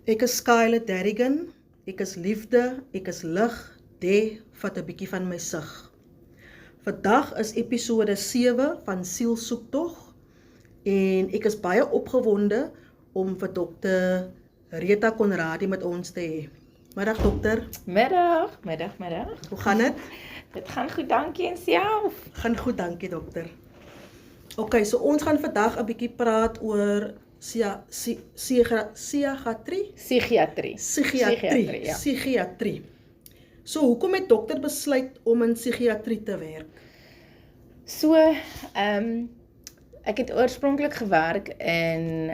Ek is Skyler Derrigan, ek is liefde, ek is lig, vat 'n bietjie van my sig. Vandag is episode 7 van Sielsoektog en ek is baie opgewonde om vir dokter Rita Conradie met ons te hê. Middag dokter. Middag. Hoe gaan dit? Dit gaan goed, dankie en self. Gaan goed, dankie dokter. Okay, so ons gaan vandag 'n bietjie praat oor psigiatrie. Ja. Psigiatrie. So, hoekom het dokter besluit om in psigiatrie te werk? So, ek het oorspronklik gewerk in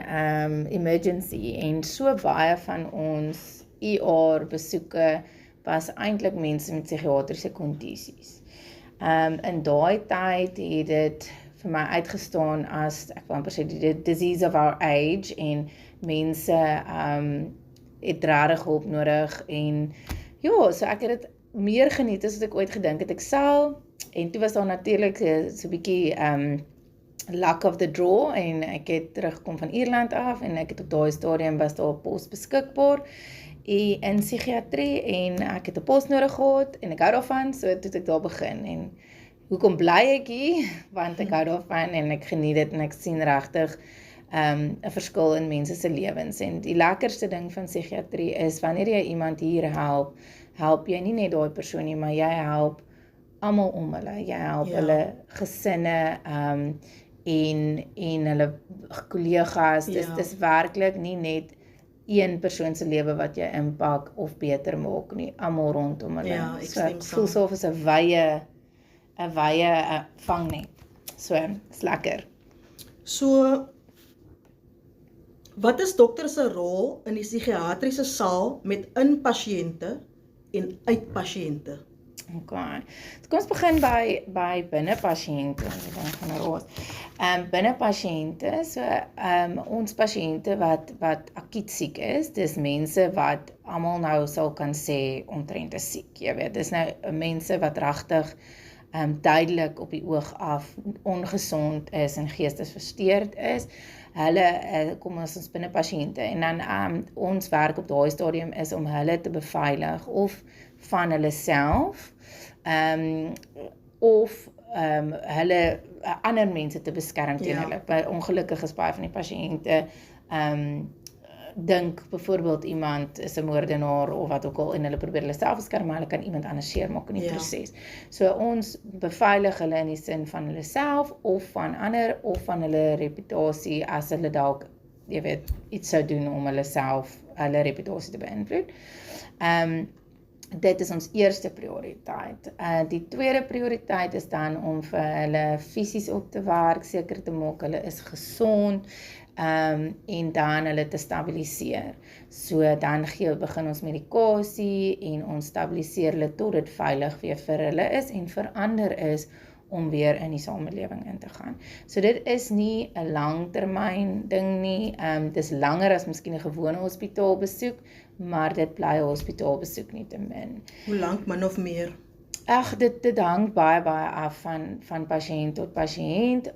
emergency en so baie van ons ER besoeke was eintlik mense met psigiatriese kondisies. In daai tyd het dit vir my uitgestaan as, ek wil amper sê, die disease of our age en mense het regtig hulp nodig en ja, so ek het dit meer geniet as wat ek ooit gedink het ek sal en toe was daar natuurlik so 'n bietjie luck of the draw en ek het teruggekom van Ierland af en ek het op daai stadium was daar 'n pos beskikbaar in psigiatrie en ek het 'n pos nodig gehad en ek hou daarvan, so toe ek daar begin en hoekom bly ek hier? Want ek hou daarvan en ek geniet dit en ek sien regtig 'n verskil in mense se lewens en die lekkerste ding van psigiatrie is wanneer jy iemand hier help jy nie net daai persoon nie, maar jy help almal om hulle. Jy help hulle gesinne en hulle kollegas. Dis werklik nie net een persoon se lewe wat jy impak of beter maak nie, almal rondom hulle. Ja, ek so stem ek voel so of is 'n wye vangnet. So, is lekker. So, wat is dokter se rol in die psigiatriese saal met inpasiënte en uitpasiënte? Okay. So kom ons begin by binnepasiënte. Binnepasiënte, so ons pasiënte wat akuut siek is, dis mense wat almal nou sal kan sê omtrent is siek, jy weet. Dis nou mense wat regtig duidelik op die oog af ongesond is en geestesversteurd is. Hulle kom ons binnepasiënte en dan ons werk op daai stadium is om hulle te beveilig of van hulle self of hulle ander mense te beskerm teen hulle. Ongelukkig is baie van die pasiënte dink byvoorbeeld iemand is 'n moordenaar of wat ook al en hulle probeer hulle self beskerm, maar hulle kan iemand anders seermaak in die proses. So ons beveilig hulle in die sin van hulle self of van ander of van hulle reputasie as hulle dalk, jy weet, iets sou doen om hulle self, hulle reputasie te beïnvloed. Dit is ons eerste prioriteit. Die tweede prioriteit is dan om vir hulle fisies op te werk, seker te maak hulle is gesond en dan hulle te stabiliseer. So dan begin ons medikasie en ons stabiliseer hulle tot dit veilig weer vir hulle is en vir ander is om weer in die samelewing in te gaan. So dit is nie 'n langtermyn ding nie. Dis langer as miskien 'n gewone hospitaalbesoek, maar dit bly 'n hospitaalbesoek nietemin. Hoe lank, min of meer? Ag, dit hang baie af van pasiënt tot pasiënt.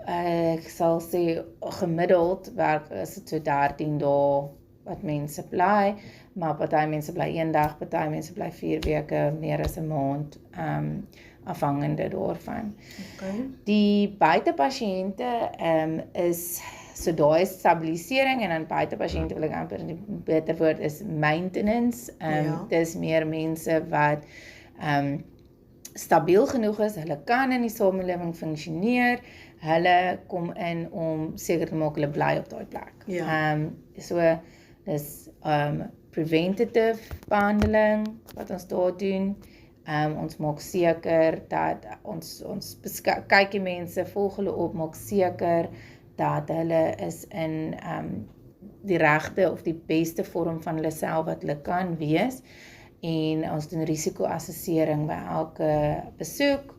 Ek sal sê gemiddeld werk is dit so 13 dae wat mense bly, maar party mense bly 1 dag, party mense bly 4 weke, meer as 'n maand, afhangende daarvan. Okay. Die buitepasiënte is so daai is stabilisering en dan buitepasiënte wil ek amper 'n beter woord is maintenance. Dis meer mense wat stabiel genoeg is, hulle kan in die samelewing funksioneer, hulle kom in om seker te maak hulle bly op daai plek. So dis preventative behandeling wat ons daar doen. Ons maak seker dat ons kyk die mense, volg hulle op, maak seker dat hulle is in die regte of die beste vorm van hulle self wat hulle kan wees. En ons doen risikoassessering by elke besoek.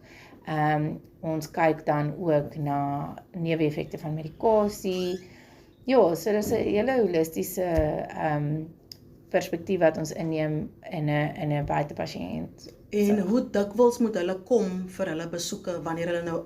Ons kyk dan ook na neeweffekte van medikasie. Ja, so dis 'n hele holistiese perspektief wat ons inneem in 'n buitepasiënt. En hoe dikwels moet hulle kom vir hulle besoeke wanneer hulle nou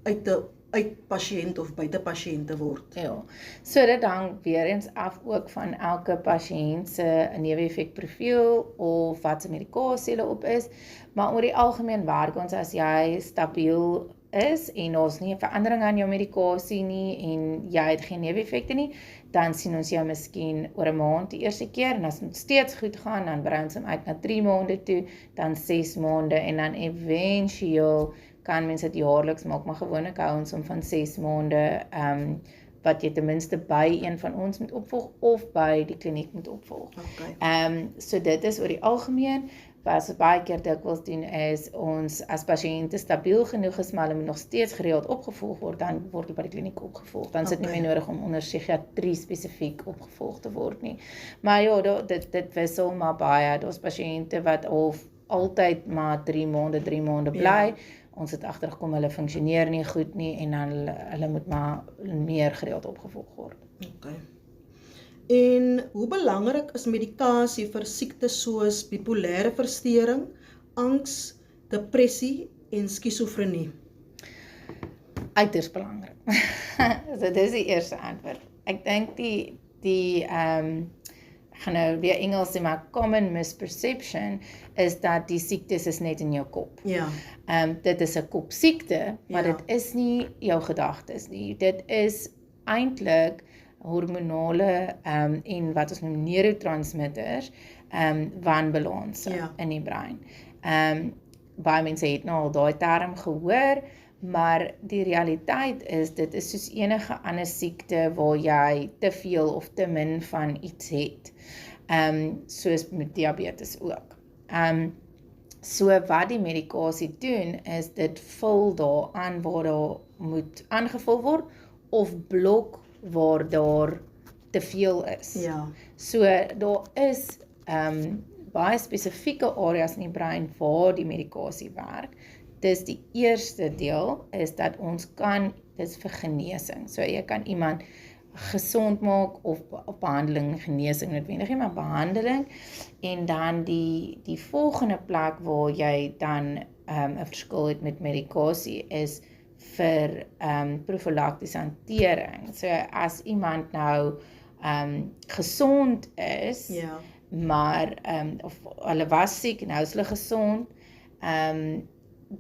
uit 'n uit pasiënt of buite pasiënt te word. Ja, so dit hang weer eens af ook van elke pasiënt se neeweffekprofiel of wat se medikasie hulle op is, maar oor die algemeen werk ons as jy stabiel is en ons nie 'n verandering aan jou medikasie nie en jy het geen neeweffekte nie, dan sien ons jou miskien oor 'n maand die eerste keer en as dit steeds goed gaan, dan brei ons hom uit na 3 maande toe, dan 6 maande en dan éventueel kan mense dit jaarliks maak, maar gewoonlik hou ons hom van 6 maande, wat jy ten minste by een van ons moet opvolg of by die kliniek moet opvolg. Okay. So dit is oor die algemeen. Wat ons baie keer dikwels doen is, ons as pasiënte stabiel genoeg is, maar hulle moet nog steeds gereeld opgevolg word, dan word hulle by die kliniek opgevolg. Dan is dit nie meer nodig om onder psigiatrie spesifiek opgevolg te word nie. Maar ja, dit wissel maar baie. Daar's pasiënte wat of altyd maar 3 maande bly. Ons het agtergekom hulle funksioneer nie goed nie en dan hulle moet maar meer gereeld opgevolg word. Okay. En hoe belangrik is medikasie vir siektes soos bipolêre verstoring, angs, depressie en skizofrenie? Uiters belangrik. So dis die eerste antwoord. Ek dink ek gaan nou weer Engels sê, maar common misperception is dat die siektes is net in jou kop. Ja. Dit is 'n kopsiekte, maar Ja. dit is nie jou gedagtes nie. Dit is eintlik hormonale en wat ons noem neurotransmitters wanbalanse Ja. in die brein. Baie mense het nou al daai term gehoor, maar die realiteit is, dit is soos enige ander siekte waar jy te veel of te min van iets het. Soos met diabetes ook. So wat die medikasie doen, is dit vul daar aan waar daar moet aangevul word, of blok waar daar te veel is. Ja. So daar is baie spesifieke areas in die brein waar die medikasie werk. Dis die eerste deel, is dat ons kan, dis vir genesing. So jy kan iemand gesond maak of behandeling, genesing noodwendig nie, maar behandeling. En dan die volgende plek waar jy dan 'n verskil het met medikasie is vir profylaktiese hantering. So as iemand nou gesond is, Ja. maar of hulle was siek en nou is hulle gesond,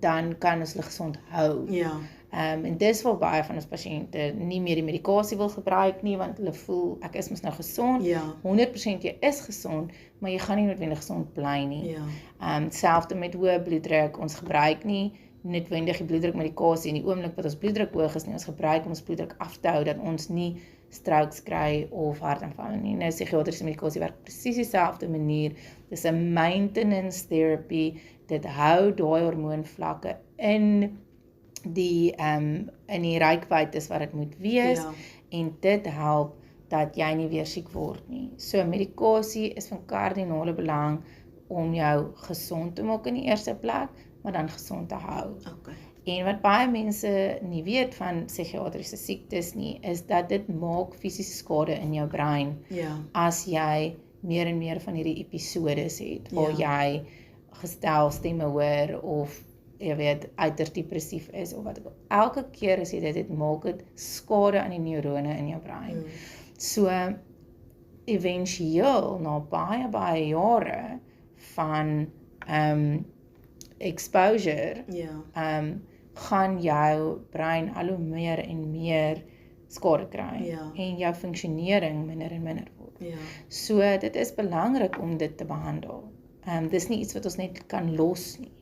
dan kan ons hulle gesond hou. Ja. En dis waar baie van ons pasiënte nie meer die medikasie wil gebruik nie, want hulle voel, ek is mos nou gesond, Ja. 100% jy is gesond, maar jy gaan nie noodwendig gesond bly nie. Ja. Selfde met hoë bloeddruk, ons gebruik nie noodwendig die bloeddrukmedikasie in die oomblik wat ons bloeddruk hoog is nie, ons gebruik om ons bloeddruk af te hou, dat ons nie strokes kry of hartaanvalle nie. Nou, psigiatriese medikasie werk presies dieselfde manier, dis 'n maintenance therapy, dit hou daai hormoonvlakke in die reikwijd is wat dit moet wees, Ja. en dit help dat jy nie weer siek word nie. So medikasie is van kardinale belang om jou gesond te maak in die eerste plek, maar dan gesond te hou. Okay. En wat baie mense nie weet van psigiatriese siektes nie, is dat dit maak fisiese skade in jou brein Ja. as jy meer en meer van hierdie episodes het, waar Ja. jy gestel stemme hoor of jy weet, uiters depressief is of wat ook al. Elke keer as jy dit maak dit skade aan die neurone in jou brein. So éventueel na baie jare van exposure, Ja. gaan jou brein al hoe meer en meer skade kry, Ja. en jou funksionering minder en minder word. Ja. So dit is belangrik om dit te behandel. Dis nie iets wat ons net kan los nie.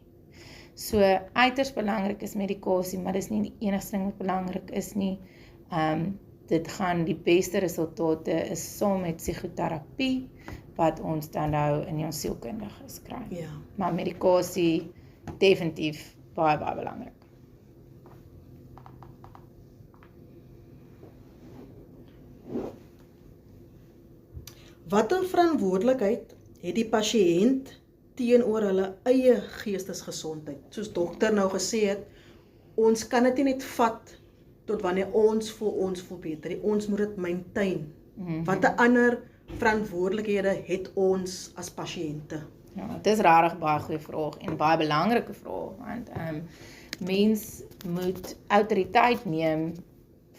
So uiters belangrik is medikasie, maar dis nie die enigste ding wat belangrik is nie. Dit gaan die beste resultate is saam met psigoterapie, wat ons dan nou in ons sielkundiges kry. Ja. Maar medikasie definitief baie belangrik. Watter verantwoordelikheid het die pasiënt teenoor hulle eie geestesgesondheid? Soos dokter nou gesê het, ons kan dit nie net vat tot wanneer ons voel beter nie. Ons moet dit maintain. Watter ander verantwoordelikhede het ons as pasiënte? Ja, dit is regtig baie goeie vraag en baie belangrike vraag, want mens moet autoriteit neem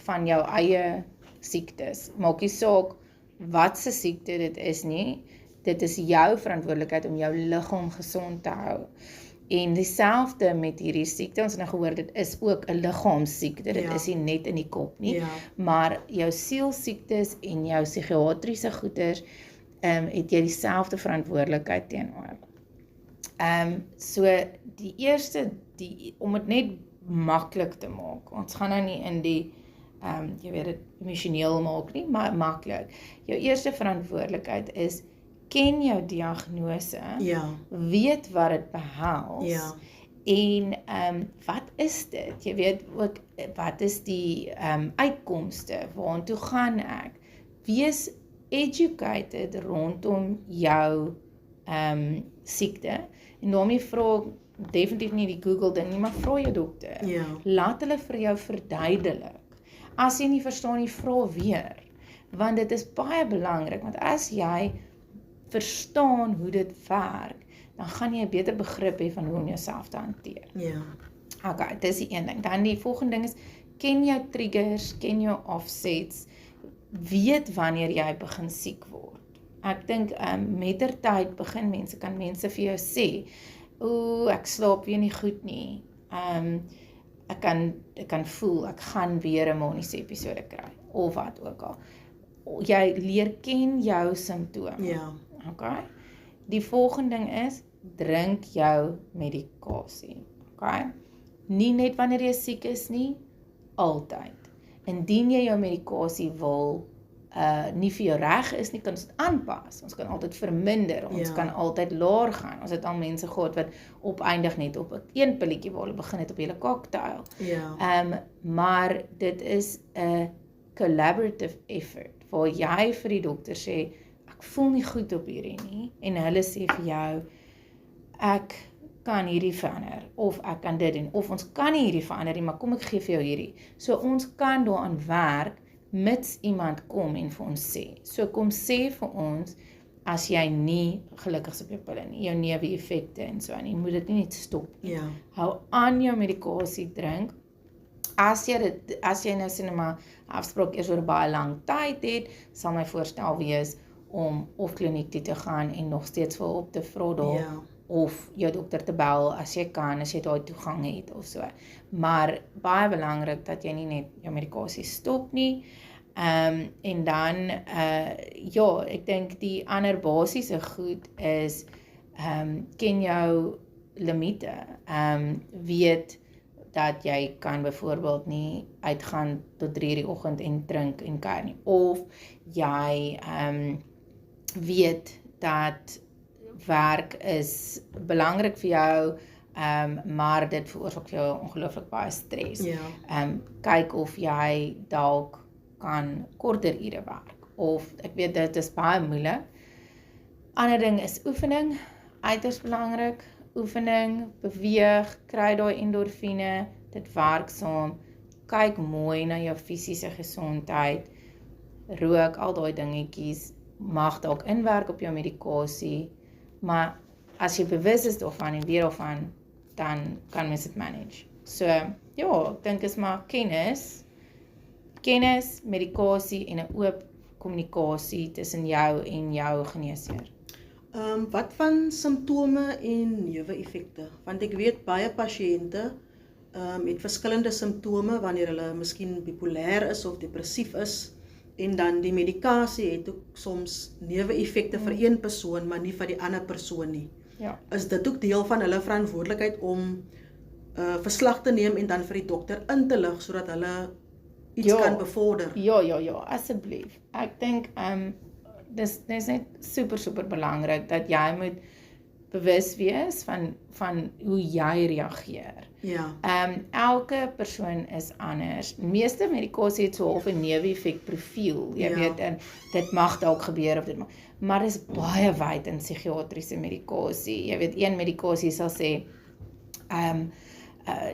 van jou eie siektes. Maak nie saak wat se siekte dit is nie, dit is jou verantwoordelikheid om jou liggaam gesond te hou. En dieselfde met hierdie siekte, ons het nou gehoor, dit is ook 'n liggaamssiekte, dit is nie net in die kop nie, maar jou sielsiektes en jou psigiatriese goeters, het jy dieselfde verantwoordelikheid teenoor. So die eerste, om dit net maklik te maak, ons gaan nou nie in die, jy weet dit emosioneel maak nie, maar maklik. Jou eerste verantwoordelikheid is, ken jou diagnose, weet wat dit behels, en wat is dit? Jy weet ook, wat is die uitkomste, waartoe gaan ek? Wees educated rondom jou siekte, en daarmee vra definitief nie die Google ding nie, maar vra jou dokter. Laat hulle vir jou verduidelik. As jy nie verstaan nie, vra weer, want dit is baie belangrik, want as jy verstaan hoe dit werk, dan gaan jy 'n beter begrip hê van hoe om jouself te hanteer. Okay, dis die een ding. Dan die volgende ding is, ken jou triggers, ken jou offsets, weet wanneer jy begin siek word. Ek dink mettertyd kan mense vir jou sê, ek slaap weer nie goed nie, ek kan voel, ek gaan weer 'n maniese episode kry, of wat ook al. Jy leer ken jou simptome. Okay? Die volgende ding is, drink jou medikasie. Okay? Nie net wanneer jy siek is nie, altyd. Indien jy jou medikasie wil, nie vir jou reg is nie, kan ons dit aanpas. Ons kan altyd verminder, ons kan altyd laer gaan. Ons het al mense gehad wat opeindig net op 1 pilletjie waar hulle begin het op hele cocktail. Maar dit is 'n collaborative effort, waar jy vir die dokter sê, ek voel nie goed op hierdie nie, en hulle sê vir jou, ek kan hierdie verander, of ek kan dit doen, of ons kan nie hierdie verander nie, maar kom ek gee vir jou hierdie. So ons kan daaraan werk, mits iemand kom en vir ons sê. So kom sê vir ons, as jy nie gelukkig is op jou pille nie, jou neeweffekte en so aan, jy moet dit nie net stop nie. Hou aan jou medikasie drink. As jy nou sê maar afspraak eers oor baie lang tyd het, sal my voorstel wees om of kliniek toe te gaan en nog steeds vir hulp te vra daar, of jou dokter te bel as jy kan, as jy daai toegang het of so. Maar baie belangrik dat jy nie net jou medikasie stop nie. En dan, ek dink die ander basiese goed is, ken jou limite, weet dat jy kan byvoorbeeld nie uitgaan tot 3 die oggend en drink en kuier nie, of jy weet dat werk is belangrik vir jou, maar dit veroorsaak vir jou ongelooflik baie stres. Kyk of jy dalk kan korter ure werk, of ek weet dit is baie moeilik. Ander ding is oefening, uiters belangrik. Oefening, beweeg, kry daai endorfine, dit werk saam. Kyk mooi na jou fisiese gesondheid, rook, al daai dingetjies, mag dalk inwerk op jou medikasie, maar as jy bewus is daarvan en weer daarvan, dan kan mens dit manage. So, ek dink is maar kennis, medikasie en 'n oop kommunikasie tussen jou en jou geneesheer. Wat van simptome en neeweffekte? Want ek weet baie pasiënte het verskillende simptome wanneer hulle miskien bipolêr is of depressief is, en dan die medikasie het ook soms neeweffekte vir een persoon, maar nie vir die ander persoon nie. Is dit ook deel van hulle verantwoordelikheid om verslag te neem en dan vir die dokter in te lig, sodat hulle iets kan bevorder? Ja, asseblief. Ek dink, dis net super belangrik, dat jy moet bewus wees van hoe jy reageer. Elke persoon is anders. Die meeste medikasie het so half 'n neeweffek profiel. Jy weet, en dit mag dalk gebeur of dit mag. Maar dis baie wyd in psigiatriese medikasie. Jy weet, een medikasie sal sê,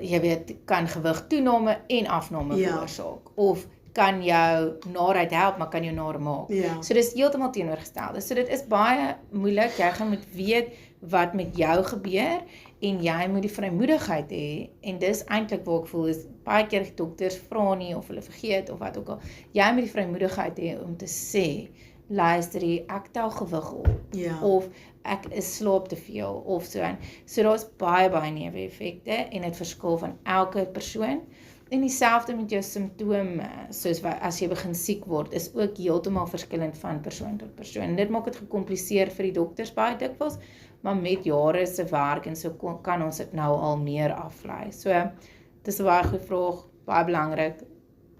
jy weet, kan gewig toename en afname veroorsaak. Of kan jou naarheid help, maar kan jou naar maak. Ja. So dis heeltemal teenoorgestelde. So dit is baie moeilik, jy gaan moet weet wat met jou gebeur, en jy moet die vrymoedigheid hê, en dis eintlik wat ek voel, is baie keer dokters vra nie, of hulle vergeet, of wat ook al, jy moet die vrymoedigheid hê om te sê, luister jy, ek tel gewig op, Ja. of ek slaap te veel, of so aan. So daar's baie neeweffekte, en dit verskil van elke persoon, en dieselfde met jou simptome, soos as jy begin siek word, is ook heeltemal verskillend van persoon tot persoon. En dit maak dit gecompliseer vir die dokters baie dikwels, maar met jare se werk en so kan ons dit nou al meer aflei. So, dit is 'n baie goeie vraag, baie belangrik,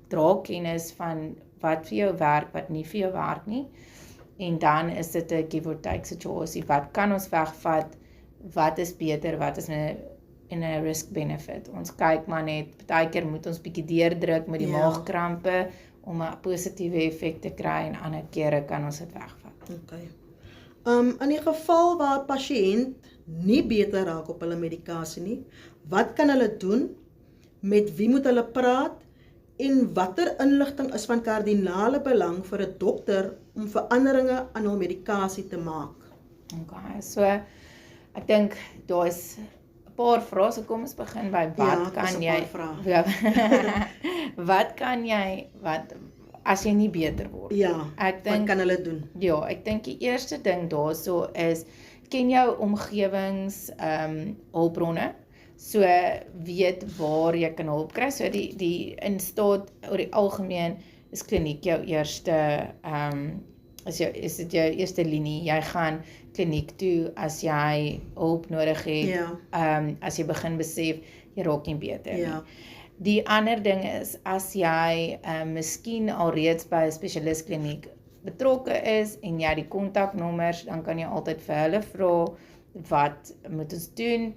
dra kennis van wat vir jou werk, wat nie vir jou werk nie, en dan is dit 'n give or take situasie, wat kan ons wegvat, wat is beter, wat is in 'n risk-benefit. Ons kyk maar net, baie keer moet ons bietjie deurdruk met die maagkrampe, om 'n positiewe effek te kry, en ander kere kan ons dit wegvat. Okay. In die geval waar 'n pasiënt nie beter raak op hulle medikasie nie, wat kan hulle doen? Met wie moet hulle praat? En watter inligting is van kardinale belang vir 'n dokter om veranderinge aan hul medikasie te maak? Okay, so ek dink daar is 'n paar vrae, so kom ons begin by wat kan jy wat kan jy as jy nie beter word? Ja, ek dink, wat kan hulle doen? Ja, ek dink die eerste ding daarso is, ken jou omgewings hulpbronne, so weet waar jy kan hulp kry, so die in staat oor die algemeen is kliniek jou eerste is dit jou eerste linie, jy gaan kliniek toe as jy hulp nodig het, as jy begin besef, jy raak nie beter nie. Die ander ding is, as jy miskien alreeds by 'n spesialistkliniek betrokke is, en jy die kontaknommers, dan kan jy altyd vir hulle vra, wat moet ons doen?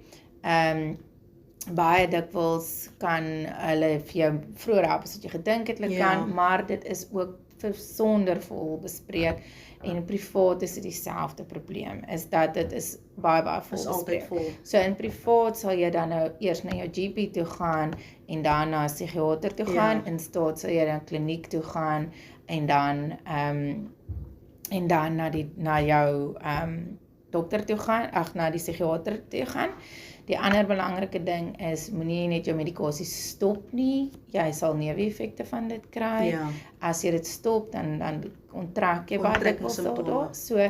Baie dikwels kan hulle vir jou vroeër help as wat jy gedink het hulle kan, maar dit is ook sonder vol bespreek, en privaat is dit dieselfde probleem, is dat dit is baie vol bespreek. So in privaat sal jy dan nou eers na jou GP toe gaan, en dan na 'n psigiater toe gaan, in staat sal jy dan kliniek toe gaan, en dan na jou dokter toe gaan, na die psigiater toe gaan. Die ander belangrike ding is, moenie net jou medikasie stop nie, jy sal neeweffekte van dit kry. As jy dit stop, dan onttrek jy baie dikwels daardoor. So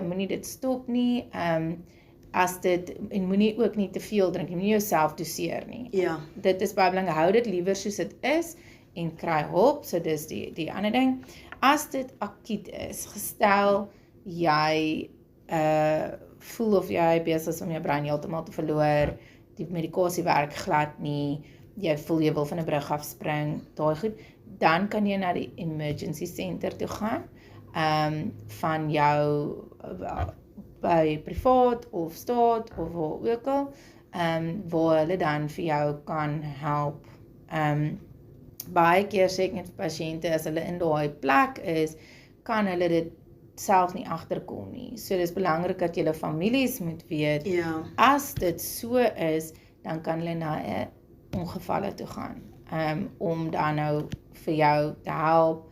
moenie dit stop nie, en moenie ook nie te veel drink, moenie jouself doseer nie. Dit is baie belangrik, hou dit liewer soos dit is, en kry hulp, so dis die ander ding. As dit akiet is, gestel jy voel of jy besig is om jou brein heeltemal te verloor, die medikasie werk glad nie, jy voel jy wil van 'n brug afspring, daai goed, dan kan jy na die emergency center toe gaan, van jou by privaat of staat of waar ook al, waar hulle dan vir jou kan help. Baie keer sê ek net vir pasiënte, as hulle in daai plek is, kan hulle dit self nie agterkom nie. So dis belangrik dat julle families moet weet, as dit so is, dan kan hulle na 'n ongevalle toe gaan, om dan nou vir jou te help,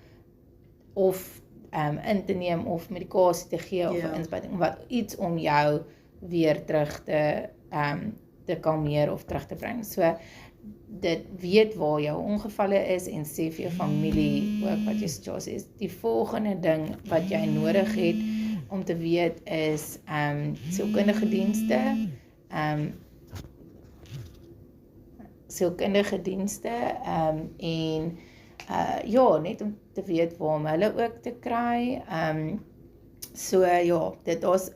of in te neem, of medikasie te gee, of inspuiting, iets om jou weer terug te kalmeer of terug te bring. So dit weet waar jou ongevalle is, en sê vir jou familie ook wat jou situasie is. Die volgende ding wat jy nodig het om te weet is sielkundige dienste, en net om te weet waar om hulle ook te kry.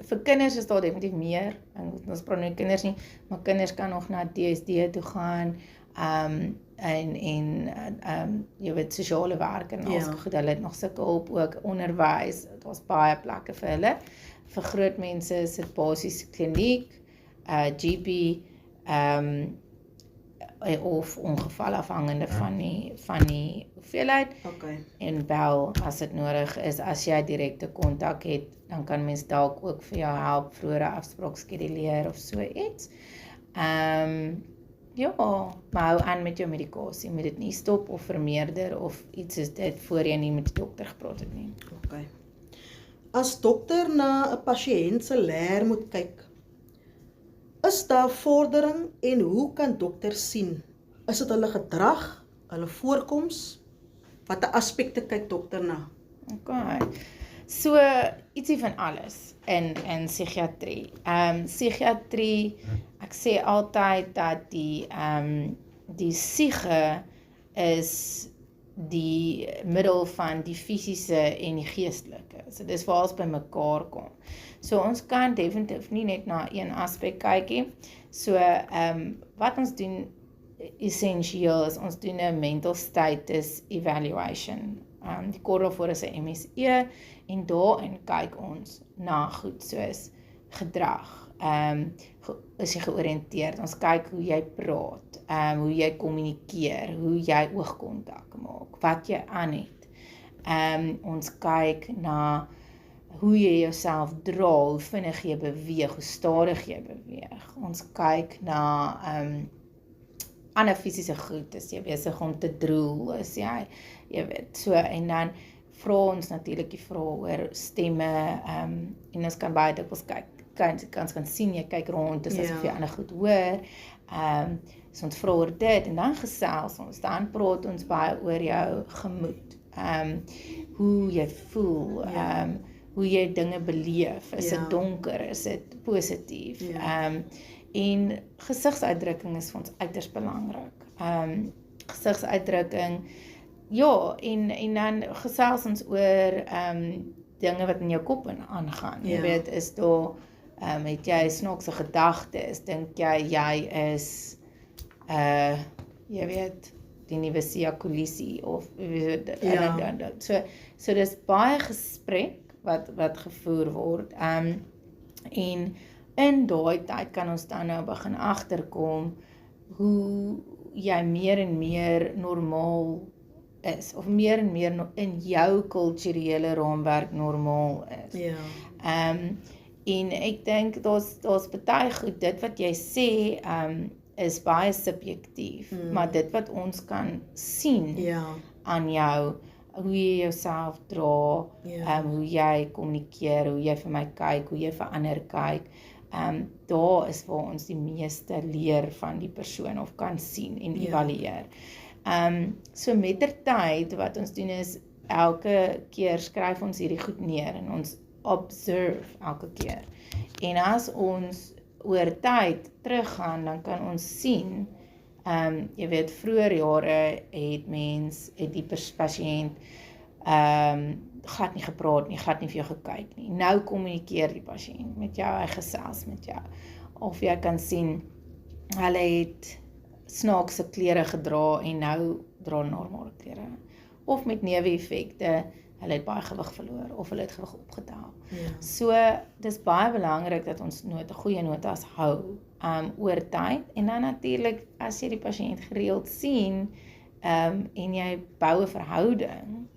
Vir kinders is daar definitief meer, ons praat nie kinders nie, maar kinders kan nog na DSD toe gaan, jy weet, sosiale werk en goed, hulle het nog sulke hulp ook, onderwys, daar's baie plekke vir hulle. Vir groot mense is dit basies kliniek, GP, of ongeval afhangende van die hoeveelheid, en bel as dit nodig is. As jy direkte kontak het, dan kan mens dalk ook vir jou help, vroeëre afspraak skeduleer of so iets. Ja, maar hou aan met jou medikasie, moet dit nie stop of vermeerder of iets soos dit voor jy nie met die dokter gepraat het nie. Okay. As dokter na 'n pasiënt se leer moet kyk, is daar vordering en hoe kan dokters sien? Is dit hulle gedrag, hulle voorkoms? Watter aspekte kyk dokter na? Okay. So ietsie van alles in psigiatrie. Psigiatrie, ek sê altyd dat die siege is die middel van die fisiese en die geestelike. So dis waar ons by mekaar kom. So ons kan definitief nie net na een aspek kyk nie. So wat ons doen essensieel is ons doen 'n mental status evaluation. Die kort daarvoor is 'n MSE en daarin kyk ons na goed soos gedrag. Is jy georiënteerd? Ons kyk hoe jy praat, hoe jy kommunikeer, hoe jy oogkontak maak, wat jy aan het. Ons kyk na hoe jy jouself dra, hoe vinnig jy beweeg, hoe stadig jy beweeg. Ons kyk na ander fisiese goed, is jy besig om te drool, is jy weet, so, en dan vra ons natuurlik die vrae oor stemme, en ons kan baie dikwels kyk, kan sien, jy kyk rond, is asof jy ander goed hoor, so ons vra oor dit, en dan gesels ons, dan praat ons baie oor jou gemoed, hoe jy voel, hoe jy dinge beleef, is dit donker, is dit positief, en gesigsuitdrukking is vir ons uiters belangrik. Gesigsuitdrukking, ja, en dan gesels ons oor dinge wat in jou kop aangaan. Jy weet, is daar, het jy snaakse gedagtes, dink jy is, jy weet, die nuwe Siya Kolisi, of, so dis baie gesprek, wat gevoer word, en in daai tyd kan ons dan nou begin agterkom hoe jy meer en meer normaal is, of meer en meer in jou kulturele raamwerk normaal is. En ek dink daar's baie goed, dit wat jy sê, is baie subjektief, maar dit wat ons kan sien aan jou, hoe jy jouself dra, hoe jy kommunikeer, hoe jy vir my kyk, hoe jy vir ander kyk, daar is waar ons die meeste leer van die persoon of kan sien en evalueer. So mettertyd wat ons doen is, elke keer skryf ons hierdie goed neer en ons observe elke keer. En as ons oor tyd teruggaan, dan kan ons sien, jy weet, vroeër jare het die pasiënt glad nie gepraat nie, glad nie vir jou gekyk nie. Nou kommunikeer die pasiënt met jou, hy gesels met jou. Of jy kan sien, hulle het snaakse klere gedra en nou dra normale klere. Of met neeweffekte, hulle het baie gewig verloor of hulle het gewig opgetel. So, dis baie belangrik dat ons goeie notas hou oor tyd, en dan natuurlik as jy die pasiënt gereeld sien en jy bou 'n verhouding,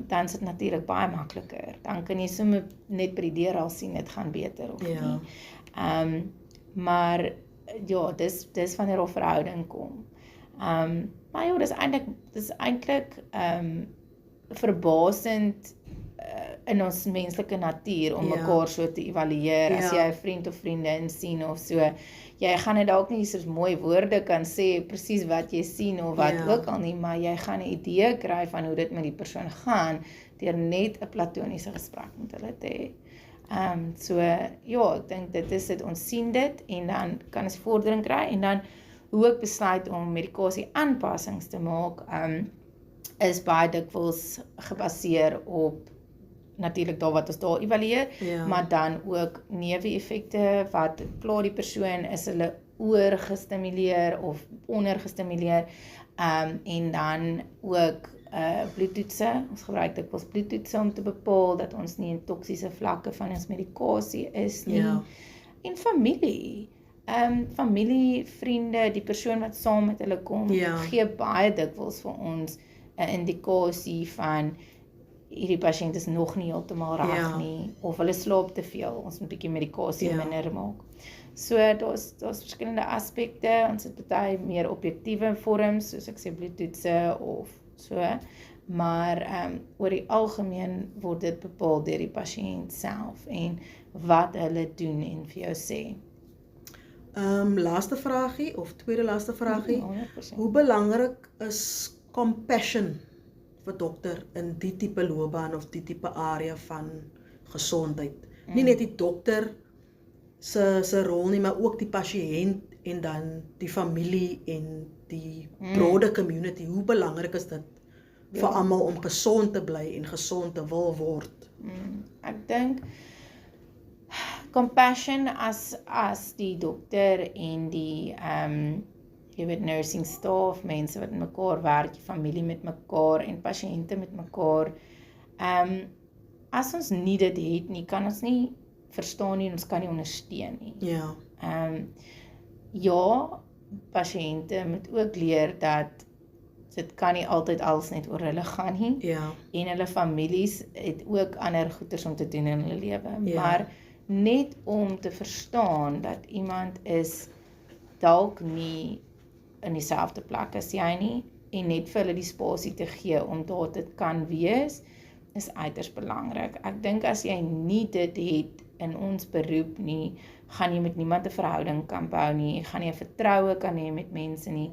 dan is dit natuurlik baie makliker. Dan kan jy sommer net by die deur al sien dit gaan beter of nie. Maar ja, dis wanneer 'n verhouding kom. Maar ja, dis eintlik verbasend in ons menslike natuur om mekaar so te evalueer. As jy 'n vriend of vriendin sien of so, jy gaan dit dalk nie soos mooi woorde kan sê presies wat jy sien of wat ook al nie, maar jy gaan 'n idee kry van hoe dit met die persoon gaan deur net 'n platoniese gesprek met hulle te hê. So ja, ek dink dit is dit, ons sien dit en dan kan ons vordering kry en dan hoe ek besluit om medikasie aanpassings te maak, is baie dikwels gebaseer op natuurlik daar wat ons daar evalueer, maar dan ook neeweffekte, wat pla die persoon, is hulle oorgestimuleer of ondergestimuleer, en dan ook bloedtoetse. Ons gebruik dikwels bloedtoetse om te bepaal dat ons nie in toksiese vlakke van ons medikasie is nie. En familie. Familie, vriende, die persoon wat saam met hulle kom, gee baie dikwels vir ons 'n indikasie van hierdie pasiënt is nog nie heeltemal reg Ja. nie, of hulle slaap te veel, ons moet 'n bietjie medikasie Ja. minder maak. So daar's verskillende aspekte, ons het baie meer objektiewe vorms, soos ek sê bloedtoetse of so, maar oor die algemeen word dit bepaal deur die pasiënt self en wat hulle doen en vir jou sê. Laaste vraagie, of tweede laaste vraagie. 100%. Hoe belangrik is compassion vir dokter in die tipe loopbaan of die tipe area van gesondheid? Nie net die dokter se rol nie, maar ook die pasiënt en dan die familie en die broader community. Hoe belangrik is dit vir almal om gesond te bly en gesond te wil word? Ek dink compassion as die dokter en die jy weet nursing staff, mense wat met mekaar werk, die familie met mekaar en pasiënte met mekaar. As ons nie dit het nie, kan ons nie verstaan nie en ons kan nie ondersteun nie. Ja. Ja, pasiënte moet ook leer dat dit kan nie altyd alles net oor hulle gaan nie. Ja. En hulle families het ook ander goeders om te doen in hulle lewe. Ja. Maar net om te verstaan dat iemand is dalk nie in dieselfde plek as jy nie, en net vir hulle die spasie te gee om daar te kan wees, is uiters belangrik. Ek dink as jy nie dit het in ons beroep nie, gaan jy met niemand 'n verhouding kan bou nie, gaan jy 'n vertroue kan hê met mense nie,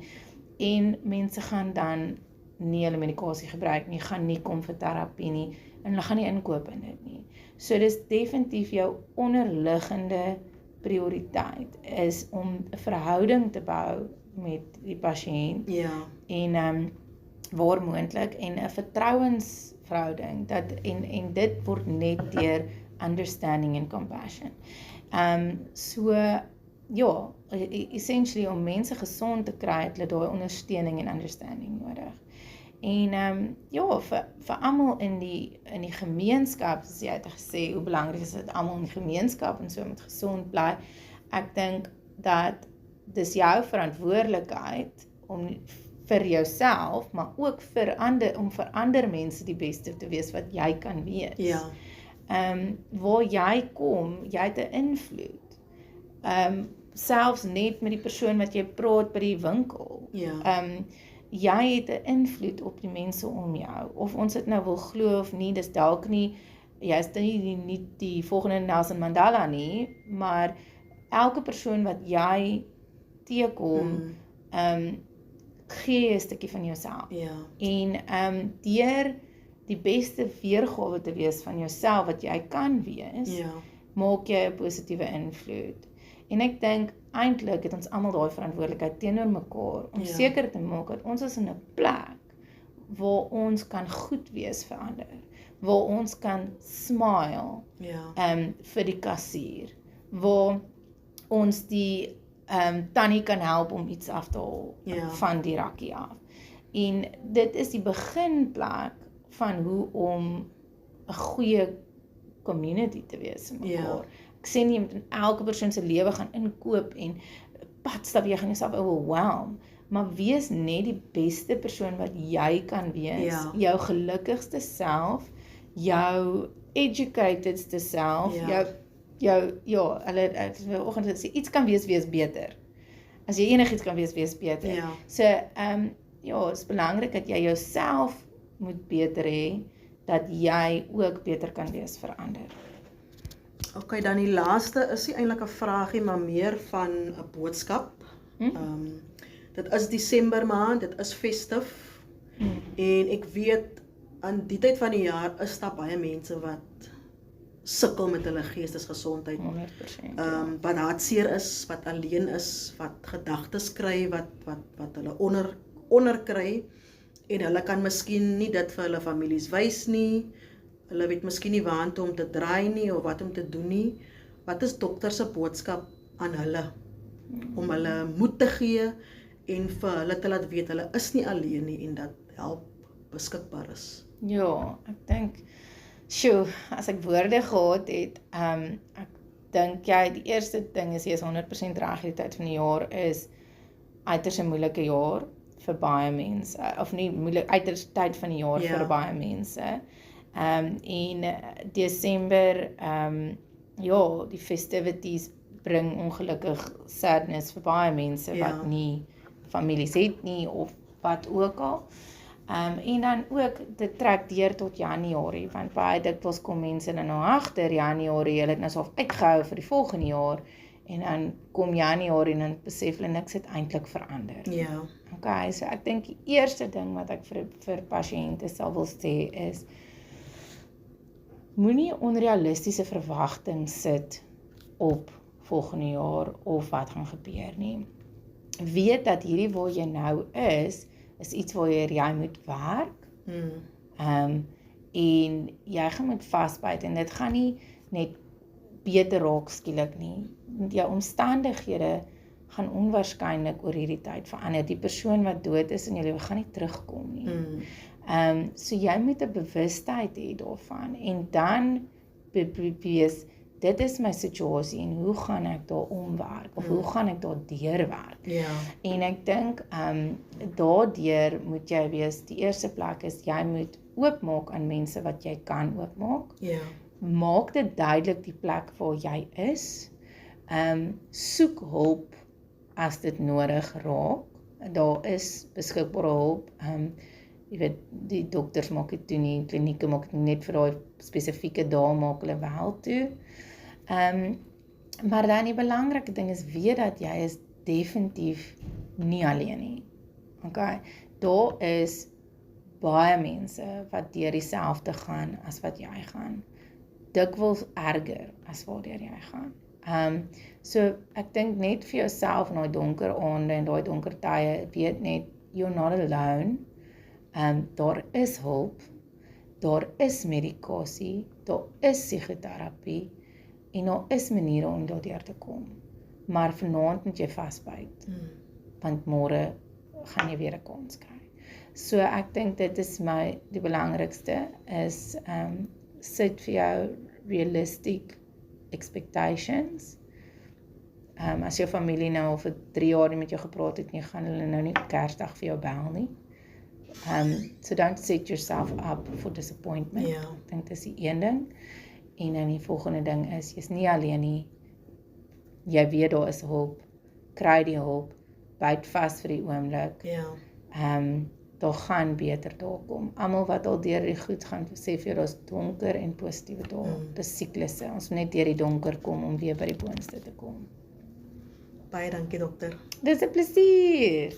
en mense gaan dan nie hulle medikasie gebruik nie, gaan nie kom vir terapie nie, en hulle gaan nie inkoop in dit nie. So dis definitief jou onderliggende prioriteit, is om 'n verhouding te bou met die pasiënt, Ja. en waar moontlik, en 'n vertrouensverhouding, en dit word net deur understanding and compassion. So ja, essentially om mense gesond te kry, het hulle daai ondersteuning en understanding nodig. En ja, vir almal in die gemeenskap, soos jy het gesê, hoe belangrik is dit almal in die gemeenskap en so moet gesond bly. Ek dink dat dis jou verantwoordelikheid om vir jouself, maar ook om vir ander mense die beste te wees wat jy kan wees. Ja. Waar jy kom, jy het 'n invloed. Selfs net met die persoon wat jy praat by die winkel. Ja. Jy het 'n invloed op die mense om jou. Of ons dit nou wil glo of nie, dis dalk nie, jy is nie die volgende Nelson Mandela nie, maar elke persoon wat jy teekom, gee 'n stukkie van jouself. Ja. En deur die beste weergawe te wees van jouself wat jy kan wees, Ja. maak jy 'n positiewe invloed. En ek dink eintlik het ons almal daai verantwoordelikheid teenoor mekaar om seker te maak dat ons is in 'n plek waar ons kan goed wees vir ander, waar ons kan smile vir die kassier, waar ons die tannie kan help om iets af te haal van die rakkie af. En dit is die beginplek van hoe om 'n goeie community te wees in mekaar. Ek sê nie, jy moet in elke persoon se lewe gaan inkoop en padstap, jy gaan jouself overwhelm, maar wees net die beste persoon wat jy kan wees, jou gelukkigste self, jou educatedste self, hulle vanoggend gesê, iets kan wees beter. As jy enigiets kan wees beter. Ja. So, het is belangrik dat jy jouself moet beter hê, dat jy ook beter kan wees vir ander. Okay, dan die laaste is nie eintlik 'n vraagie, maar meer van 'n boodskap. Dit is Desember maand, dit is festive. En ek weet, aan die tyd van die jaar is daar baie mense wat sukkel met hulle geestesgesondheid. 100%. Wat hartseer is, wat alleen is, wat gedagtes kry, wat hulle onder kry. En hulle kan miskien nie dit vir hulle families wys nie. Hulle weet miskien nie waantoe om te draai nie, of wat om te doen nie. Wat is dokter se boodskap aan hulle? Om hulle moed te gee en vir hulle te laat weet, hulle is nie alleen nie en dat help beskikbaar is. Ja, ek dink, as ek woorde gehad het, ek dink die eerste ding is, jy is 100% reg, die tyd van die jaar is uiters 'n moeilike jaar vir baie mense, of nie moeilik, uiters tyd van die jaar vir baie mense. En Desember, ja, die festivities bring ongelukkig sadness vir baie mense wat nie families het nie of wat ook al. En dan ook, dit trek deur tot Januarie, want baie dikwels kom mense dan nou agter Januarie, hulle het nou so uitgehou vir die volgende jaar, en dan kom Januarie en dan besef hulle niks het eintlik verander. Ja. Okay, so ek dink die eerste ding wat ek vir pasiënte sal wil sê is, moenie onrealistiese verwagtinge sit op volgende jaar of wat gaan gebeur nie. Weet dat hierdie waar jy nou is iets waar jy moet werk. En jy gaan moet vasbyt en dit gaan nie net beter raak skielik nie. Jou omstandighede gaan onwaarskynlik oor hierdie tyd verander. Die persoon wat dood is in jou lewe gaan nie terugkom nie. So jy moet 'n bewustheid hê daarvan en dan wees, dit is my situasie en hoe gaan ek daar omwerk of hoe gaan ek daar deurwerk. En ek dink daardeur moet jy wees, die eerste plek is jy moet oopmaak aan mense wat jy kan oopmaak. Maak dit duidelik die plek waar jy is. Soek hulp as dit nodig raak. Daar is beskikbare hulp. Jy weet, die dokters maak dit toe nie, klinieke maak dit net vir daai spesifieke dae maak hulle wel toe. Maar dan die belangrike ding is, weet dat jy is definitief nie alleen nie. Okay? Daar is baie mense wat deur dieselfde gaan as wat jy gaan. Dikwels erger as waardeur jy gaan. So ek dink net vir jouself in daai donker aande en daai donker tye, weet net, you're not alone. Daar is hulp, daar is medikasie, daar is psigoterapie en daar is maniere om daardeur te kom. Maar vanaand moet jy vasbyt, want môre gaan jy weer 'n kans kry. So ek dink dit is die belangrikste is sit vir jou realistic expectations. As jou familie nou vir 3 jaar nie met jou gepraat het nie, gaan hulle nou nie op Kersdag vir jou bel nie. So don't set yourself up for disappointment. Ek dink dis die een ding. En dan die volgende ding is, jy's nie alleen nie. Jy weet daar is hulp. Kry die hulp. Byt vas vir die oomblik. Daar gaan beter daar kom. Almal wat al deur die goed gaan, sê vir jou, daar's donker en positiewe dae. Dis siklusse. Ons moet net deur die donker kom om weer by die boonste te kom. Baie dankie dokter. Dis 'n plesier.